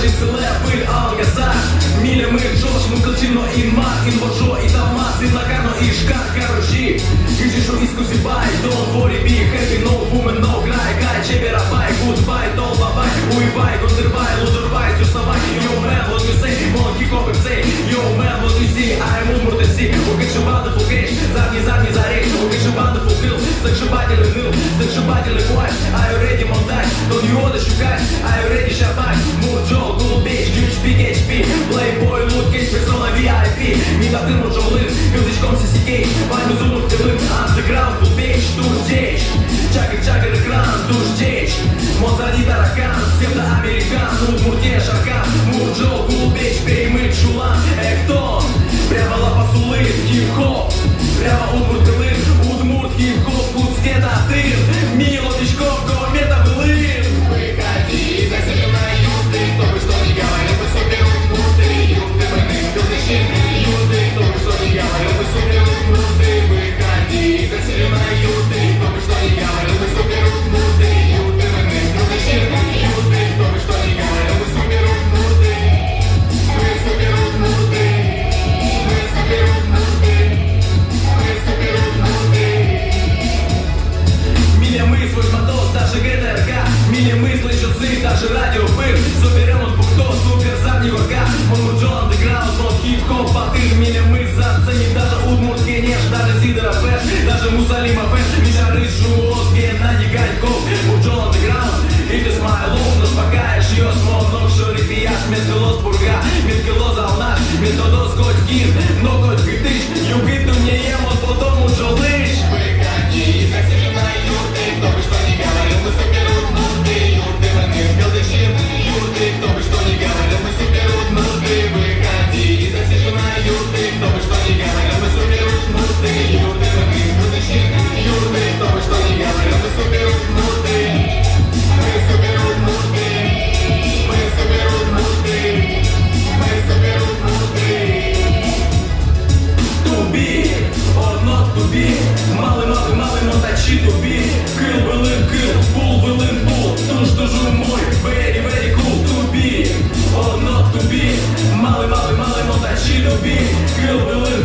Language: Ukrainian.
Значит, лепы, алгаса. Миля мы, Джош, Мукалчино и Мартин, Божо и Талмас, и Накано и Шкар, короче. Гюджишу искуси бай, don't worry, be happy, no woman, no cry, кай, чебера бай, goodbye, толба бай, уебай, кондербай, лудербай, сюрсавай, yo man, what you say, monkey copy say, yo man, what you see, I'm умуртеси, укачевады фукреш, задний заречь, укачевады фукрил, закшибательный ныл, закшибательный плащ, are you ready, монтаж, don't you wanna шукать, are you ready, шабаш, мурджол, cool bitch, huge big HP, playboy, look, кейс, персона VIP, мидаты мурджолын, мюзычком сисикей, вами зубов тылым, underground, cool bitch, турдечь, чакер экран, дуждечь, Мозади таракан, псевдоамерикан, удмуртия шаркан, мурджол, cool bitch, перемыт шулан, эктон, прямо лапасулы, хип-хоп, прямо удмурт тылым, удмурт, хип-хоп, куцкета тыр, мило дичков, гометов лын. Выходи, засели на юты, кто бы что ни говорил, мы супер удмурты, юты, мы нынче юты, кто бы что ни говорил, мы супер удмурты. Выходи, засели на юты, кто бы что ни говорил, мы супер удмурты, юты, мы нынче юты, кто бы что ни говорил, мы супер удмурты. Мы супер удмурты, мы супер удмурты, мы супер удмурты. Миля мы свой мотос, даже ГТРК, миля мы слышат зы, даже радио пыр, супер ремонт бухто, супер задний ворка, мурджол андеграунд, нот хип-хоп, батыр, миля мы заценим, даже удмуртский неж, даже Зидора Фэш, даже Мусалима Фэш, Миша Рыж, Жуос, Геннадий Ганьков, мурджол андеграунд, it is my love, но шпакаешь ее, смог, шорик, пияш, медкелос, бурга, медкелос, алнаш, методос, коть, кин, но коть, гитыш, югиту не ем, вот потом мурджолыш. Выходи, засели на юты, кто бы что ни говорил, мы супер удмурты, юты, мы нынче юты, кто бы что ни говорил, мы супер удмурты. Выходи, засели на юты, кто бы что ни говорил, мы супер удмурты, юты, мы нынче юты, кто бы что ни говорил, мы супер удмурты. Мы супер удмурты, мы супер удмурты, мы супер удмурты. To be or not to be, мали мотачи to be, кил вилим кил, пул вилим пул, туж мой, very cool to be or not to be, мали мотачи to be, кил вилим